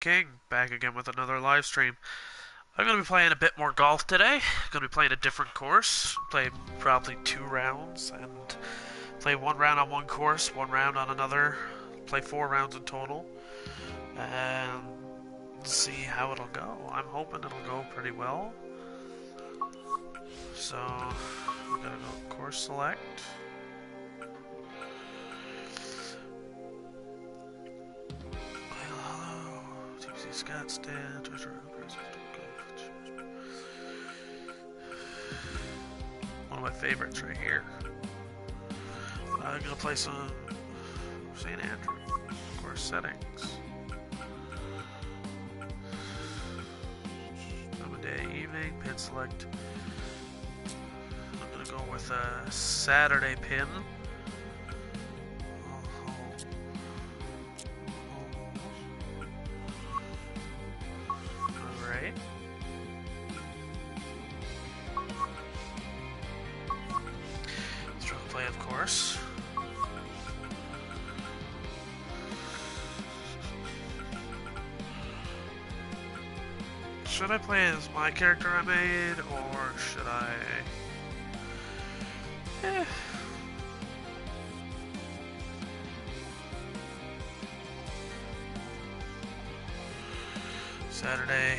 King, back again with another live stream. I'm going to be playing a bit more golf today. I'm going to be playing a different course. Play probably 2 rounds and play 1 round on one course, 1 round on another. Play 4 rounds in total and see how it'll go. I'm hoping it'll go pretty well. So I'm going to go course select. Scottsdale, one of my favorites right here. I'm gonna play some St. Andrew, course settings. Time of day, evening, pin select. I'm gonna go with a Saturday pin. Of course. Should I play as my character I made, or should I... Saturday.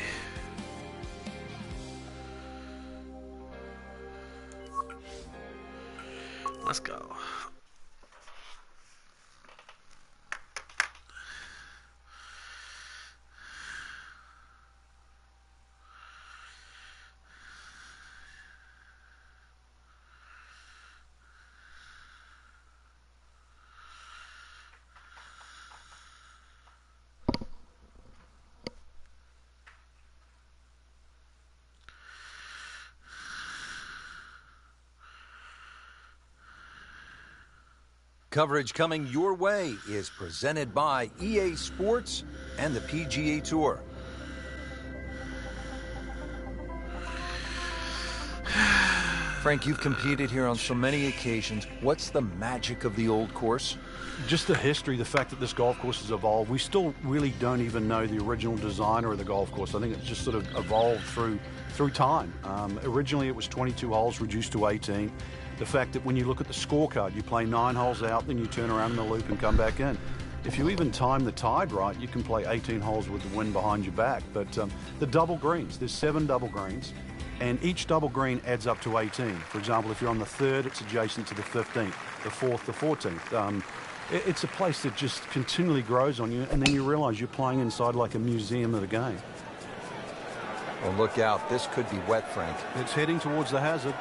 Let's go. Coverage coming your way is presented by EA Sports and the PGA Tour. Frank, you've competed here on so many occasions. What's the magic of the old course? Just the history, the fact that this golf course has evolved. We still really don't even know the original designer of the golf course. I think it's just sort of evolved through time. Originally it was 22 holes reduced to 18. The fact that when you look at the scorecard, you play 9 holes out, then you turn around in the loop and come back in. If you even time the tide right, you can play 18 holes with the wind behind your back. But the double greens, there's 7 double greens, and each double green adds up to 18. For example, if you're on the 3rd, it's adjacent to the 15th, the 4th, the 14th. It's a place that just continually grows on you, and then you realize you're playing inside like a museum of the game. Well, look out. This could be wet, Frank. It's heading towards the hazard.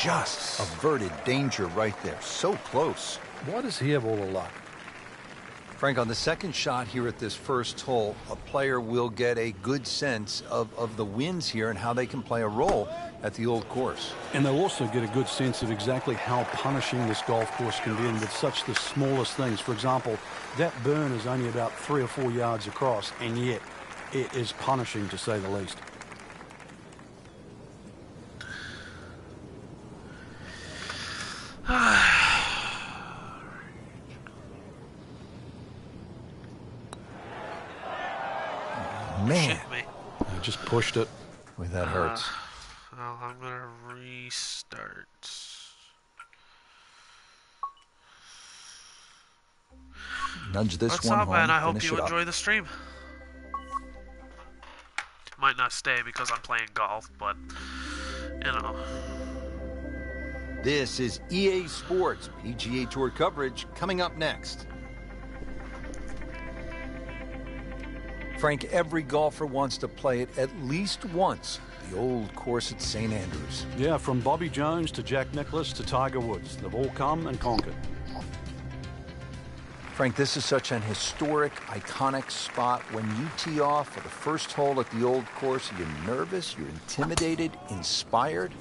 Just averted danger right there. So close. Why does he have all the luck? Frank, on the second shot here at this first hole, a player will get a good sense of the winds here and how they can play a role at the old course. And they'll also get a good sense of exactly how punishing this golf course can be, and with such the smallest things. For example, that burn is only about 3 or 4 yards across, and yet it is punishing, to say the least. Man, I just pushed it. Boy, that hurts. Well, I'm gonna restart. Nudge this What's one up, home. man? I hope Finish you it up. enjoy the stream. Might not stay because I'm playing golf, but you know. This is EA Sports PGA Tour coverage coming up next. Frank, every golfer wants to play it at least once, the old course at St. Andrews. Yeah, from Bobby Jones to Jack Nicklaus to Tiger Woods. They've all come and conquered. Frank, this is such an historic, iconic spot. When you tee off for the first hole at the old course, you're nervous, you're intimidated, inspired?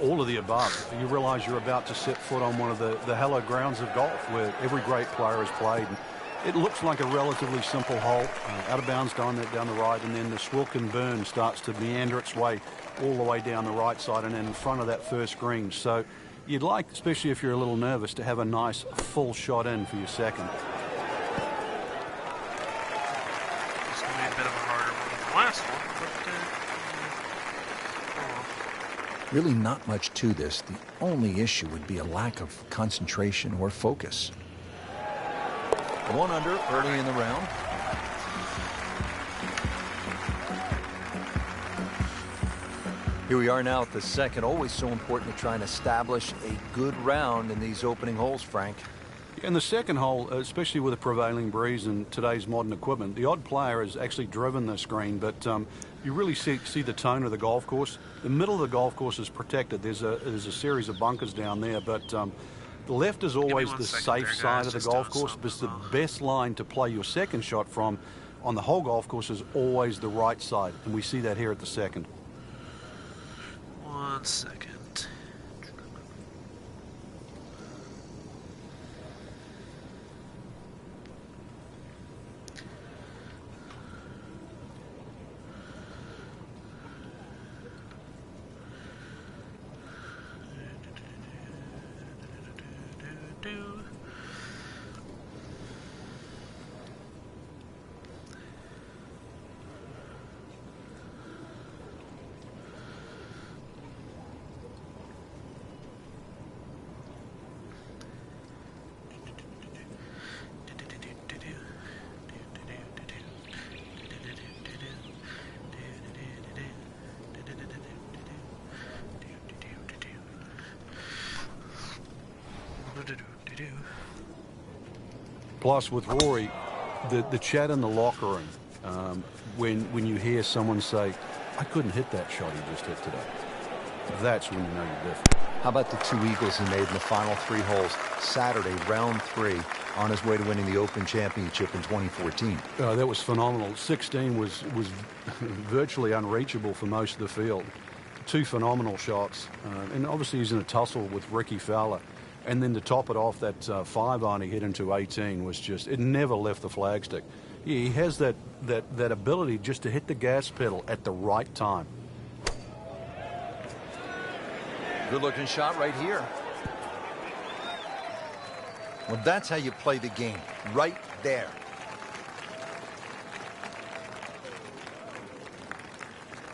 All of the above. You realize you're about to set foot on one of the hallowed grounds of golf where every great player has played. And it looks like a relatively simple hole, out of bounds down the right, and then the Swilken Burn starts to meander its way all the way down the right side and in front of that first green. So you'd like, especially if you're a little nervous, to have a nice full shot in for your second. It's going to be a bit of a harder one than the last one, but Really not much to this. The only issue would be a lack of concentration or focus. 1 under early in the round. Here we are now at the second. Always so important to try and establish a good round in these opening holes, Frank. In the second hole, especially with a prevailing breeze and today's modern equipment, the odd player has actually driven this green, but you really see the tone of the golf course. The middle of the golf course is protected. There's a series of bunkers down there, but the left is always the safe side of the golf course, but the best line to play your second shot from on the whole golf course is always the right side, and we see that here at the second. 1 second. Plus, with Rory, the chat in the locker room, when you hear someone say, "I couldn't hit that shot he just hit today," that's when you know you're different. How about the 2 eagles he made in the final 3 holes Saturday, round 3, on his way to winning the Open Championship in 2014? That was phenomenal. 16 was virtually unreachable for most of the field. 2 phenomenal shots, and obviously he's in a tussle with Ricky Fowler. And then to top it off, that 5-iron he hit into 18 was just, it never left the flagstick. He has that ability just to hit the gas pedal at the right time. Good looking shot right here. Well, that's how you play the game, right there.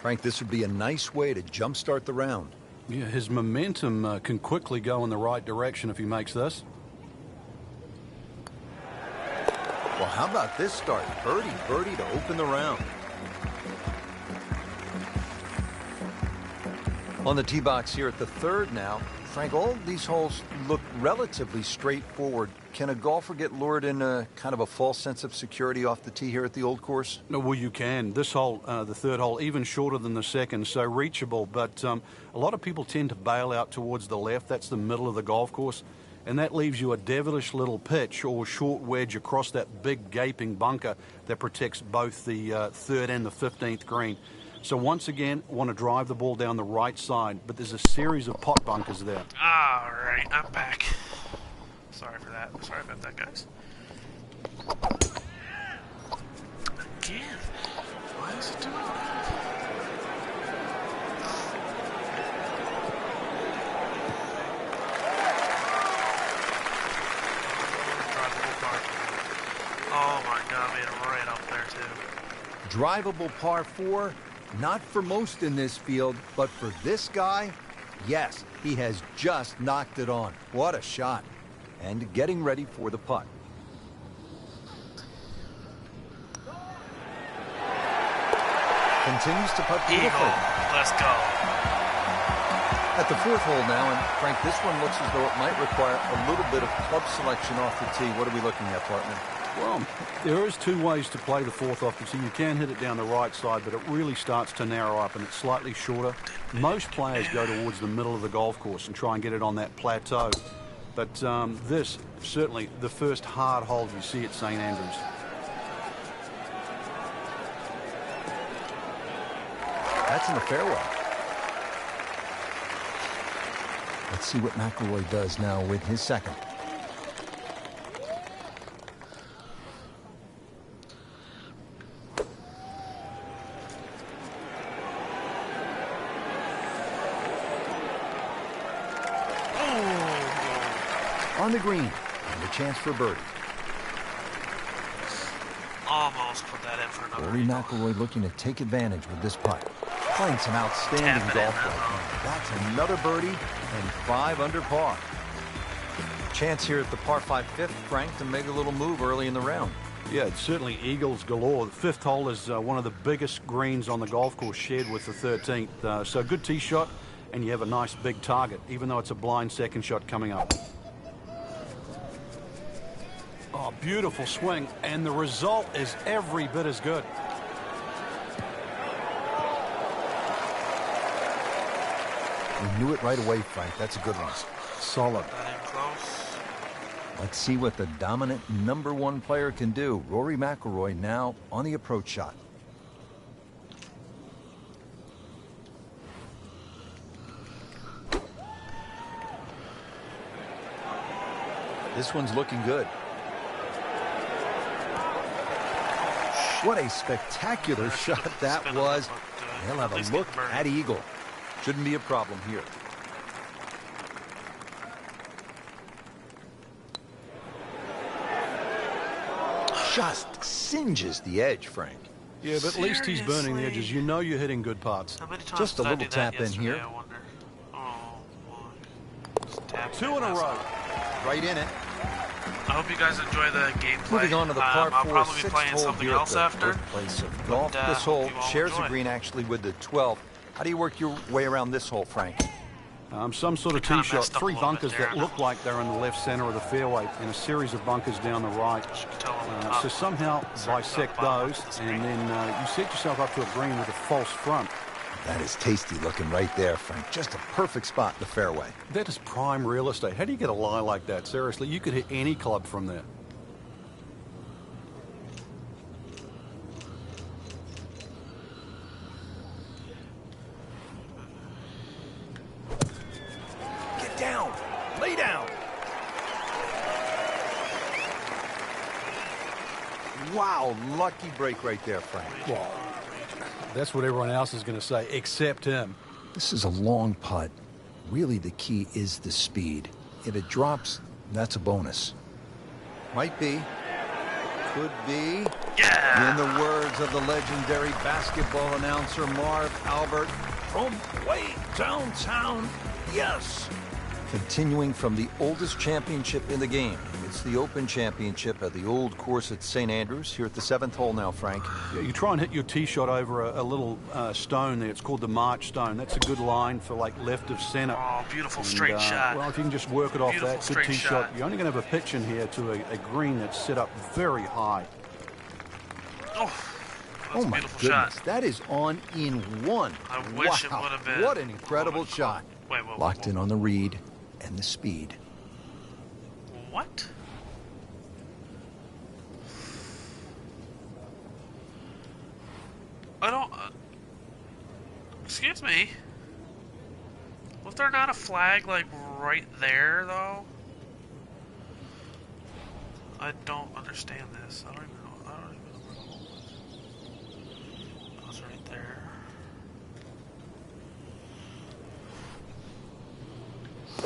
Frank, this would be a nice way to jumpstart the round. Yeah, his momentum can quickly go in the right direction if he makes this. Well, how about this start? Birdie to open the round. On the tee box here at the third now. Frank, all these holes look relatively straightforward. Can a golfer get lured in a kind of a false sense of security off the tee here at the old course? No, well, you can. This hole, the third hole, even shorter than the second, so reachable. But a lot of people tend to bail out towards the left. That's the middle of the golf course. And that leaves you a devilish little pitch or short wedge across that big gaping bunker that protects both the third and the 15th green. So once again, want to drive the ball down the right side, but there's a series of pot bunkers there. All right, I'm back. Sorry for that. Sorry about that, guys. Again. Why is it doing that? Oh my God, made it right up there too. Drivable par 4. Not for most in this field, but for this guy, yes, he has just knocked it on. What a shot. And getting ready for the putt. Continues to putt beautifully. Eagle. Let's go. At the 4th hole now, and Frank, this one looks as though it might require a little bit of club selection off the tee. What are we looking at, partner? Well, there is 2 ways to play the 4th off the tee. You can hit it down the right side, but it really starts to narrow up and it's slightly shorter. Most players go towards the middle of the golf course and try and get it on that plateau. But this, certainly the first hard hole you see at St. Andrews. That's in the fairway. Let's see what Mcllroy does now with his second. on the green, and a chance for birdie. Almost put that in for another Rory eagle. McIlroy looking to take advantage with this putt. Playing some outstanding Tap it in golf that right now. That's another birdie and 5 under par. Chance here at the par 5 fifth, Frank, to make a little move early in the round. Yeah, it's certainly eagles galore. The fifth hole is one of the biggest greens on the golf course, shared with the 13th. So good tee shot, and you have a nice big target, even though it's a blind second shot coming up. Oh, beautiful swing, and the result is every bit as good. We knew it right away, Frank. That's a good one. Solid. That in close. Let's see what the dominant #1 player can do. Rory McIlroy now on the approach shot. This one's looking good. What a spectacular shot that was. They'll have a look at eagle. Shouldn't be a problem here. Just singes the edge, Frank. Yeah, but at least he's burning the edges. You know you're hitting good putts. How many times Just a did I little do that tap in here. yesterday, I wonder? Oh, my. Just tap 2 in a that's row. all. Right in it. I hope you guys enjoy the gameplay. Moving on to the par I'll 4 probably be 6th playing hole something here at else the after. birthplace of golf. But, This hole hope you all shares the enjoy. green actually with the 12th. How do you work your way around this hole, Frank? Some sort of kinda tee shot, messed up a 3 little bit bunkers there. that look like they're in the left center of the fairway, and a series of bunkers down the right. You can tell on the top. So somehow dissect bottom those, of the and screen. then you set yourself up to a green with a false front. That is tasty looking right there, Frank. Just a perfect spot in the fairway. That is prime real estate. How do you get a lie like that? Seriously, you could hit any club from there. Get down. Lay down. Wow, lucky break right there, Frank. Well, that's what everyone else is going to say, except him. This is a long putt. Really, the key is the speed. If it drops, that's a bonus. Might be. Could be. Yeah! In the words of the legendary basketball announcer Marv Albert, from way downtown, yes. Continuing from the oldest championship in the game. It's the Open Championship at the old course at St. Andrews. Here at the 7th hole now, Frank. Yeah, you try and hit your tee shot over a little stone there. It's called the March stone. That's a good line for like left of center. Oh, beautiful straight shot. Well, if you can just work it off Beautiful that, good straight tee shot. shot. You're only going to have a pitch in here to a green that's set up very high. Oh, that's Oh a my beautiful goodness, shot. that is on in one. I wish it Wow, would have been. what an incredible shot. Wait, whoa, Locked whoa. in on the read and the speed. What? I don't... excuse me. Was there not a flag, like, right there, though? I don't understand this. I don't even know where the hole was. It was right there.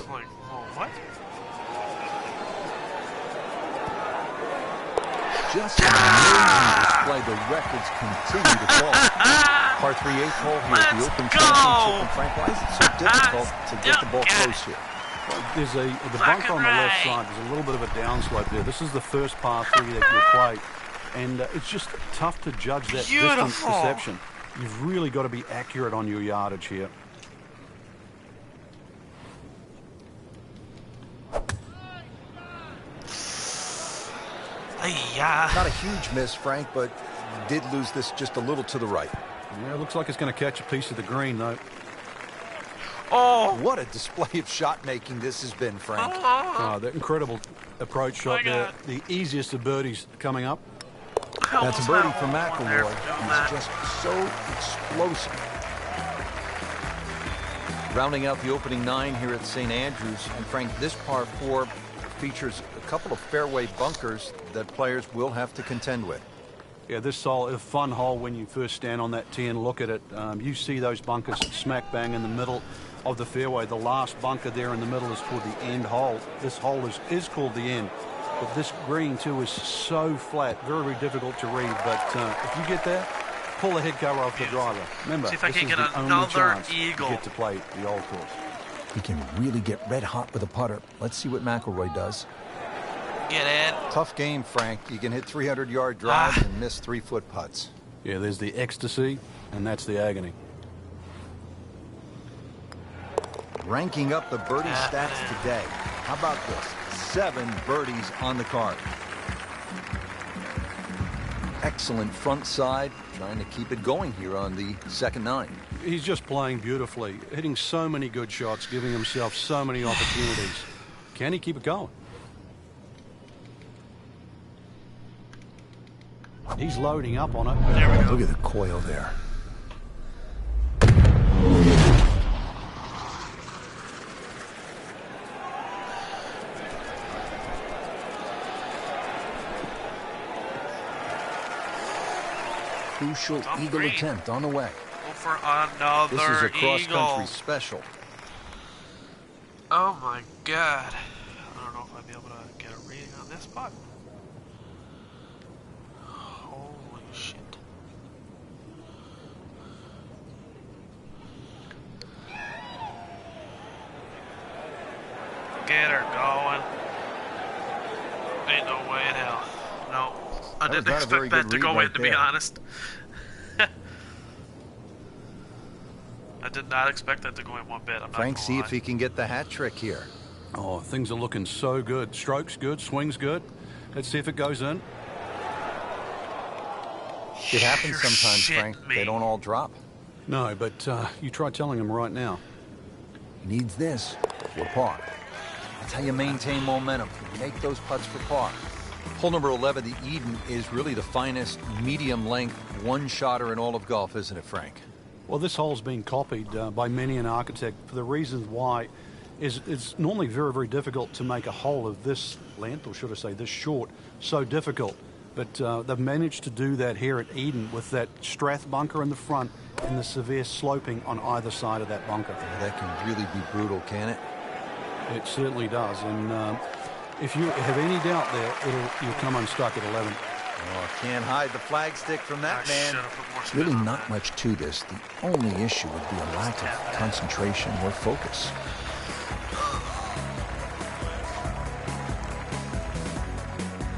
Like, whoa, what? Just an amazing display. The records continue to fall. Par 3 8th hole here at the Let's Open go! Championship. And Frank, why is it so difficult to get the ball Get it. close here? There's the Black bunker on and the left right. side. There's a little bit of a downslope there. This is the first par 3 that you'll play. And it's just tough to judge that distance Beautiful. perception. You've really got to be accurate on your yardage here. Yeah. Not a huge miss, Frank, but did lose this just a little to the right. Yeah, it looks like it's going to catch a piece of the green, though. Oh! What a display of shot making this has been, Frank. That incredible approach shot My there. God. The easiest of birdies coming up. That's a birdie for One there McIlroy. for doing He's that. just so explosive. Rounding out the opening 9 here at St. Andrews. And Frank, this par 4 features a couple of fairway bunkers that players will have to contend with. Yeah, this hole is a fun hole when you first stand on that tee and look at it. You see those bunkers smack bang in the middle of the fairway. The last bunker there in the middle is called the end hole. This hole is called the end. But this green, too, is so flat, very, very difficult to read. But if you get that, pull the head cover off the driver. Remember, see if I this can is get the only another chance eagle. you get to play the old course. He can really get red hot with a putter. Let's see what McIlroy does. Get in. Tough game, Frank. You can hit 300-yard drives and miss 3-foot putts. Yeah, there's the ecstasy, and that's the agony. Ranking up the birdie stats today. How about this? 7 birdies on the card. Excellent front side. Trying to keep it going here on the second 9. He's just playing beautifully, hitting so many good shots, giving himself so many opportunities. Can he keep it going? He's loading up on it. There we go. Look at the coil there. Crucial eagle attempt on the way. Go for another This is a cross-country eagle. special. Oh my god. I don't know if I'll be able to get a reading on this putt. Holy shit. Get her going. Ain't no way in hell. No. I That was didn't not a very expect that good to read go right in, to be there. honest. I did not expect that to go in one bit. I'm not Frank, gonna see lie. if he can get the hat trick here. Oh, things are looking so good. Strokes good, swings good. Let's see if it goes in. It happens You're sometimes, shitting Frank. me. They don't all drop. No, but you try telling him right now. He needs this for par. That's how you maintain momentum. You make those putts for par. Hole number 11, the Eden, is really the finest medium-length one-shotter in all of golf, isn't it, Frank? Well, this hole's been copied by many an architect for the reasons why it's normally very, very difficult to make a hole of this length, or should I say this short, so difficult. But they've managed to do that here at Eden with that Strath bunker in the front and the severe sloping on either side of that bunker. That can really be brutal, can it? It certainly does. And if you have any doubt there, you'll come unstuck at 11. Oh, can't hide the flagstick from that I man. should've put more spin Really on not that. much to this. The only issue would be a lack of concentration or focus.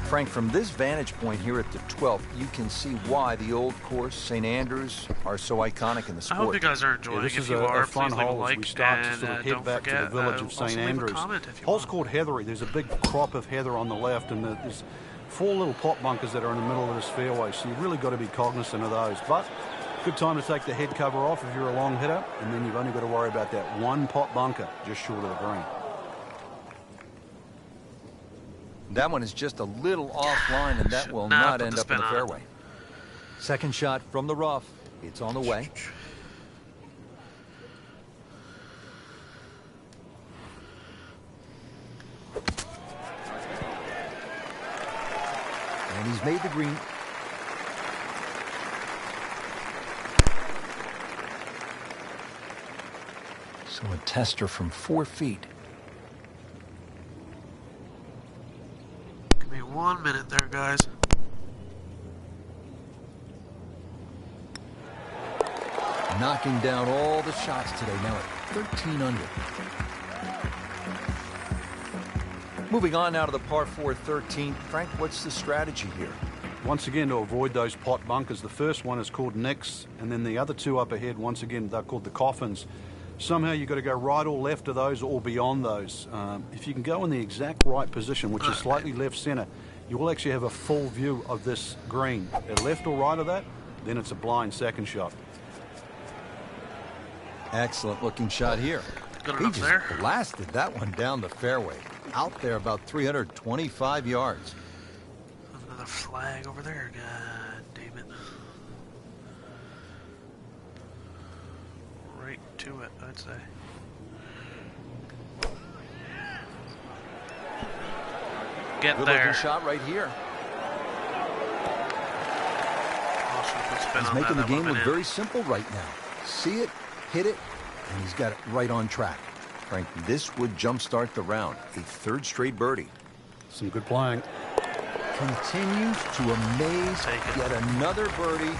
Frank, from this vantage point here at the 12th, you can see why the old course, St. Andrews, are so iconic in the I hope sport. you guys are Yeah, enjoying. this If is you a are, fun please leave a hole as we like start to and sort of head don't back forget, to the village of also St. leave a Andrews. comment if you Hole's want. called Heathery. There's a big crop of heather on the left, and there's 4 little pot bunkers that are in the middle of this fairway, so you've really got to be cognizant of those. But good time to take the head cover off if you're a long hitter, and then you've only got to worry about that one pot bunker just short of the green. That one is just a little offline, and that Should will not not put end the up in the spin on it. fairway. Second shot from the rough. It's on the way. And he's made the green. So a tester from 4 feet. Give me 1 minute there, guys. Knocking down all the shots today, now at 13 under. Moving on now to the par 4 13. Frank, what's the strategy here? Once again, to avoid those pot bunkers, the first one is called Nicks, and then the other 2 up ahead, once again, they're called the Coffins. Somehow you've got to go right or left of those or beyond those. If you can go in the exact right position, which is slightly left center, you will actually have a full view of this green. At left or right of that, then it's a blind second shot. Excellent looking shot here. Good He enough just there. blasted that one down the fairway. Out there about 325 yards. Another flag over there. God damn it. Right to it, I'd say. Get Good there. looking shot right here. He's making the game look very simple right now. See it, hit it, and he's got it right on track. Frank, this would jumpstart the round. A third straight birdie. Some good playing. Continues to amaze. Yet another birdie.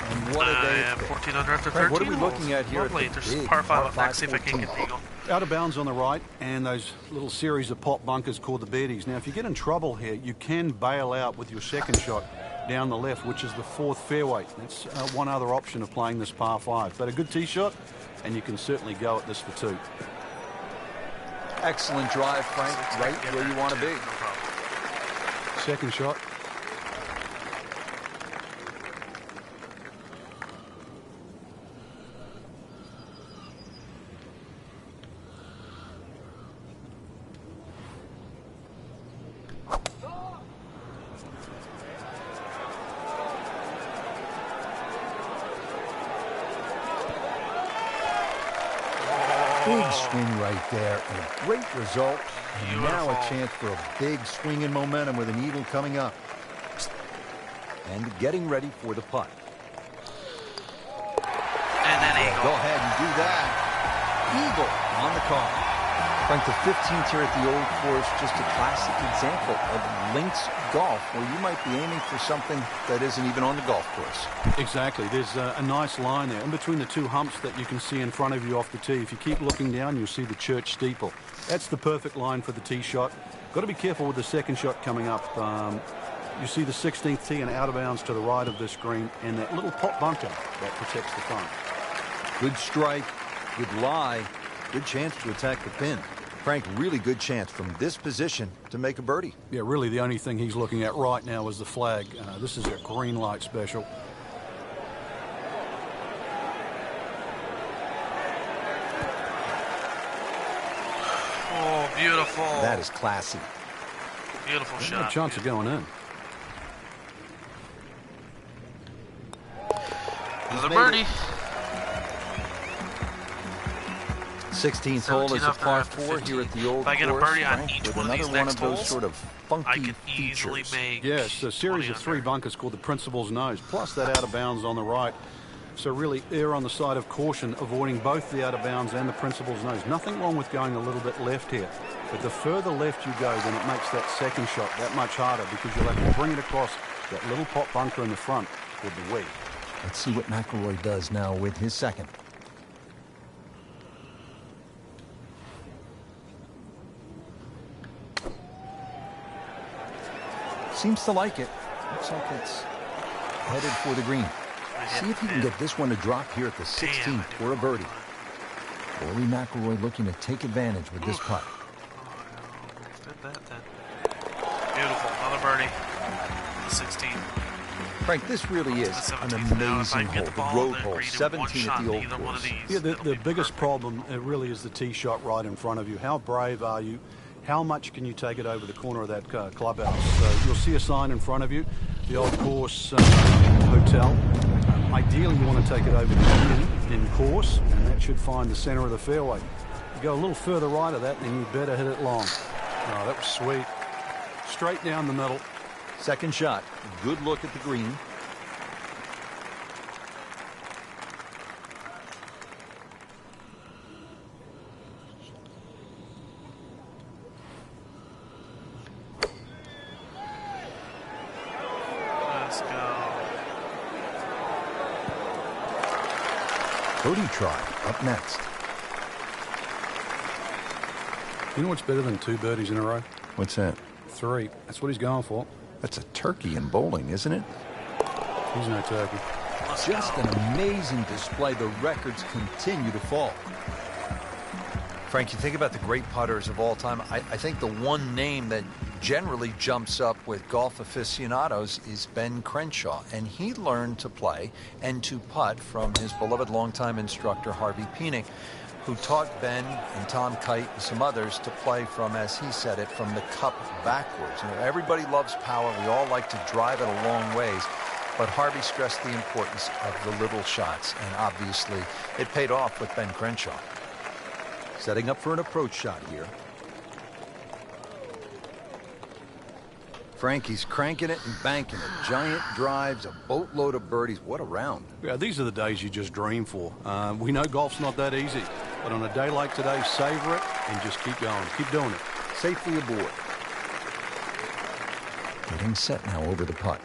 And what a day. 14 under after 13. Frank, what are we looking at here? Lovely. At the There's big par 5 up par next. See if I can get an eagle. Out of bounds on the right, and those little series of pop bunkers called the birdies. Now, if you get in trouble here, you can bail out with your second shot down the left, which is the fourth fairway. That's one other option of playing this par 5. But a good tee shot, and you can certainly go at this for 2. Excellent drive, Frank. Right where you want to be. Second shot. Big swing right there, and a great result. And now a chance for a big swing in momentum with an eagle coming up. And getting ready for the putt. And then eagle. Go ahead and do that. Eagle on the call. Frank, the 15th here at the Old Course, just a classic example of links golf, where you might be aiming for something that isn't even on the golf course. Exactly. There's a nice line there in between the two humps that you can see in front of you off the tee. If you keep looking down, you'll see the church steeple. That's the perfect line for the tee shot. Got to be careful with the second shot coming up. You see the 16th tee and out of bounds to the right of this green, and that little pop bunker that protects the front. Good strike, good lie, good chance to attack the pin. Frank, really good chance from this position to make a birdie. Yeah, really the only thing he's looking at right now is the flag. This is a green light special. Oh, beautiful. That is classy. Beautiful shot. No chance of going in. There's a birdie. 16th hole is a par 4 here at the Old Course. If I get a birdie on Frank, each with one of another these one next of those holes, sort of funky I can easily features. make. Yeah, it's a series of 3 under. bunkers called the principal's nose, plus that out of bounds on the right. So really err on the side of caution, avoiding both the out of bounds and the principal's nose. Nothing wrong with going a little bit left here. But the further left you go, then it makes that second shot that much harder, because you'll have to bring it across that little pop bunker in the front with the weight. Let's see what Mcllroy does now with his second. Seems to like it. Looks like it's headed for the green. See if he can get this one to drop here at the 16th for a birdie. Rory Mcllroy looking to take advantage with this putt. Beautiful, another birdie. 16. Frank, this really is an amazing hole. The road hole, 17 at the Old Course. Yeah, the biggest problem really is the tee shot right in front of you. How brave are you? How much can you take it over the corner of that clubhouse? So you'll see a sign in front of you, the Old Course Hotel. Ideally, you want to take it over the in course, and that should find the center of the fairway. You go a little further right of that, then you better hit it long. Oh, that was sweet. Straight down the middle. Second shot. Good look at the green. Let's go. Birdie try up next. You know what's better than 2 birdies in a row? What's that? 3. That's what he's going for. That's a turkey in bowling, isn't it? He's no turkey. Just an amazing display. The records continue to fall. Frank, you think about the great putters of all time. I think the one name that generally jumps up with golf aficionados is Ben Crenshaw. And he learned to play and to putt from his beloved longtime instructor, Harvey Penick, who taught Ben and Tom Kite and some others to play from, as he said it, from the cup backwards. You know, everybody loves power. We all like to drive it a long ways. But Harvey stressed the importance of the little shots, and obviously it paid off with Ben Crenshaw. Setting up for an approach shot here. Frankie's cranking it and banking it. Giant drives, a boatload of birdies. What a round. Yeah, these are the days you just dream for. We know golf's not that easy, but on a day like today, savor it and just keep going. Keep doing it. Safely aboard. Getting set now over the putt.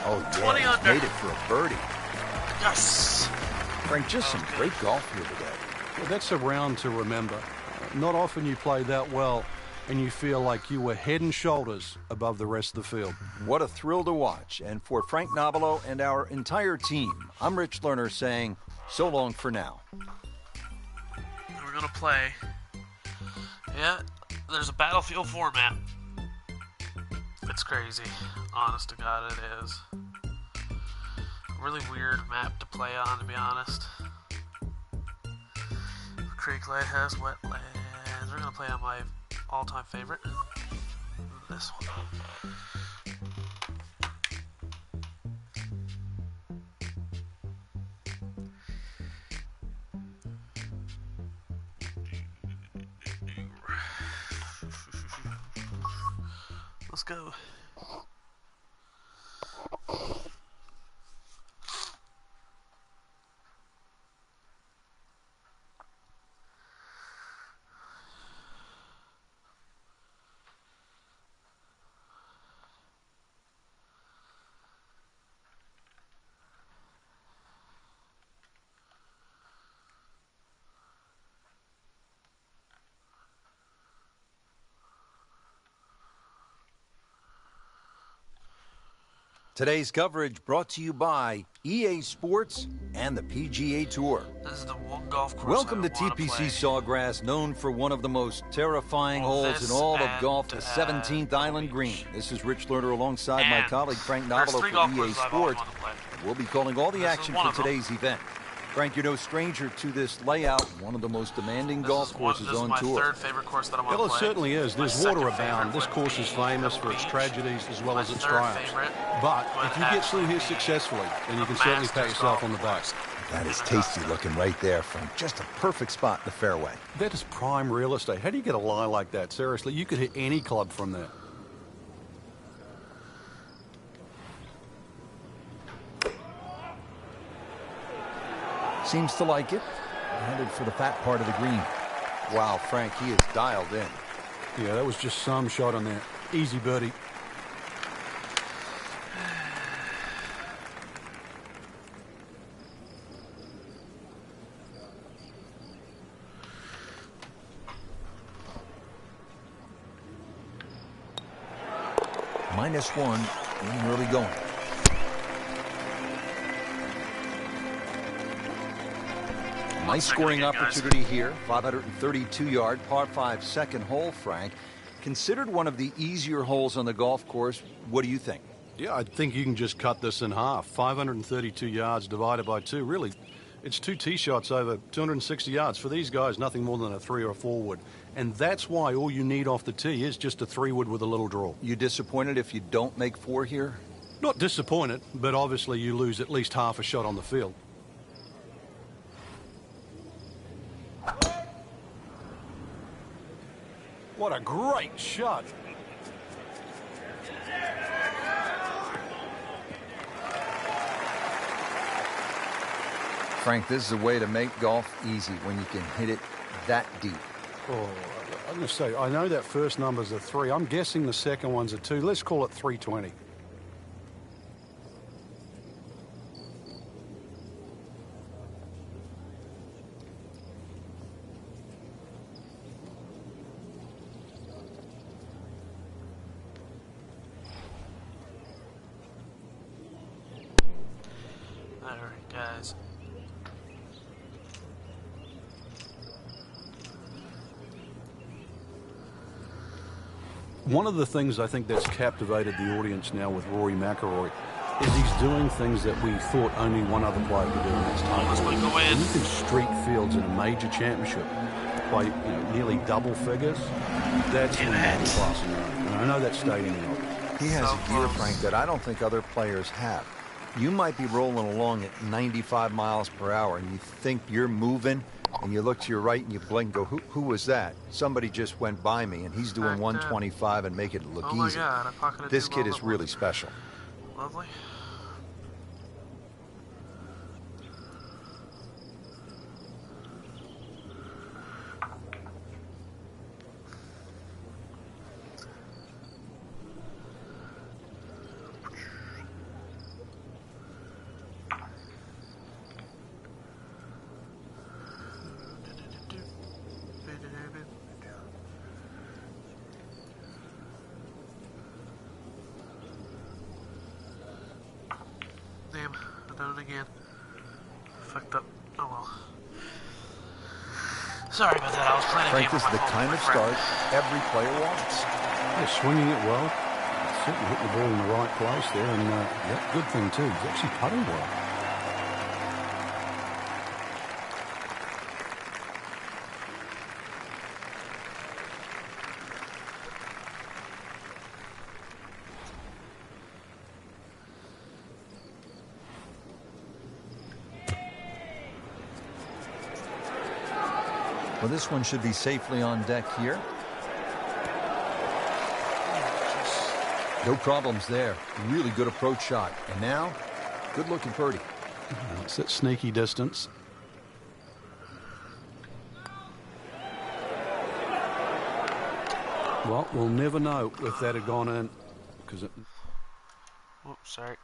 Oh, yeah, 20 he's under. made it for a birdie. Yes. Frank, just some great golf here today. Well, that's a round to remember. Not often you play that well and you feel like you were head and shoulders above the rest of the field. What a thrill to watch. And for Frank Nobilo and our entire team, I'm Rich Lerner saying so long for now. We're going to play. Yeah, there's a battlefield format. It's crazy. Honest to God, it is. A really weird map to play on, to be honest. Creek Lighthouse, wetlands. We're gonna play on my all-time favorite. This one. Let's go. Today's coverage brought to you by EA Sports and the PGA Tour. This is the one golf course Welcome to I wanna TPC play. Sawgrass, known for one of the most terrifying holes in all of golf, the 17th Island Green. This is Rich Lerner alongside my colleague Frank there's Nobilo three for golf EA courses I've always Sports. wanted to play. We'll be calling all the This is action one for of them. today's event. Frank, you're no stranger to this layout, one of the most demanding golf courses This is on my tour. third favorite course that I want Well, to it play. certainly is. My There's second water favorite abound. This would course is be famous for Pebble its Beach. tragedies as well My as its third triumphs. favorite But would if you get through here actually be successfully, then you the can certainly pat Masters yourself golf on the back. course. That is tasty looking right there, Frank. Just a perfect spot in the fairway. That is prime real estate. How do you get a lie like that? Seriously, you could hit any club from there. Seems to like it. Headed for the fat part of the green. Wow, Frank, he is dialed in. Yeah, that was just some shot on there. Easy birdie. -1 in early going. Nice scoring again, guys. opportunity here. 532-yard par 5 second hole, Frank. Considered one of the easier holes on the golf course. What do you think? Yeah, I think you can just cut this in half. 532 yards divided by 2. Really, it's 2 tee shots over 260 yards. For these guys, nothing more than a 3 or a 4 wood. And that's why all you need off the tee is just a 3 wood with a little draw. You disappointed if you don't make 4 here? Not disappointed, but obviously you lose at least half a shot on the field. What a great shot. Frank, this is a way to make golf easy when you can hit it that deep. Oh, I'm going to say, I know that first number's a 3. I'm guessing the second one's a 2. Let's call it 320. All right, guys. One of the things I think that's captivated the audience now with Rory Mcllroy is he's doing things that we thought only one other player could do, and that's Almost time. might go in. When you can streak fields in a major championship, play nearly double figures, that's Damn when it. you're classing up. And I know that's stating a lot. He has So a gear, close. Frank, that I don't think other players have. You might be rolling along at 95 miles per hour and you think you're moving. and you look to your right and you blink and go, who was that? Somebody just went by me, and he's doing 125 and making it look oh my easy. God, I pocketed This two kid balls is at really once. special. Lovely. Damn, I done it again. Fucked up. Oh well. Sorry about that, I was playing a Frank, game this on is my the phone kind with of my friend. start every player wants. Yeah, swinging it well. Certainly hit the ball in the right place there, and good thing too. He's actually putting well. Well, this one should be safely on deck here. No problems there. Really good approach shot. And now, good looking birdie. It's that sneaky distance. Well, we'll never know if that had gone in, because it... Oops, sorry.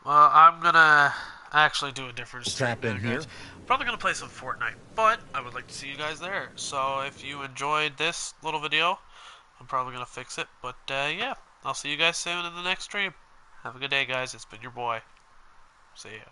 Well, I'm gonna actually do a different stream Tap now, in here. guys. Probably gonna play some Fortnite, but I would like to see you guys there. So if you enjoyed this little video, I'm probably gonna fix it. But yeah, I'll see you guys soon in the next stream. Have a good day, guys. It's been your boy. See ya.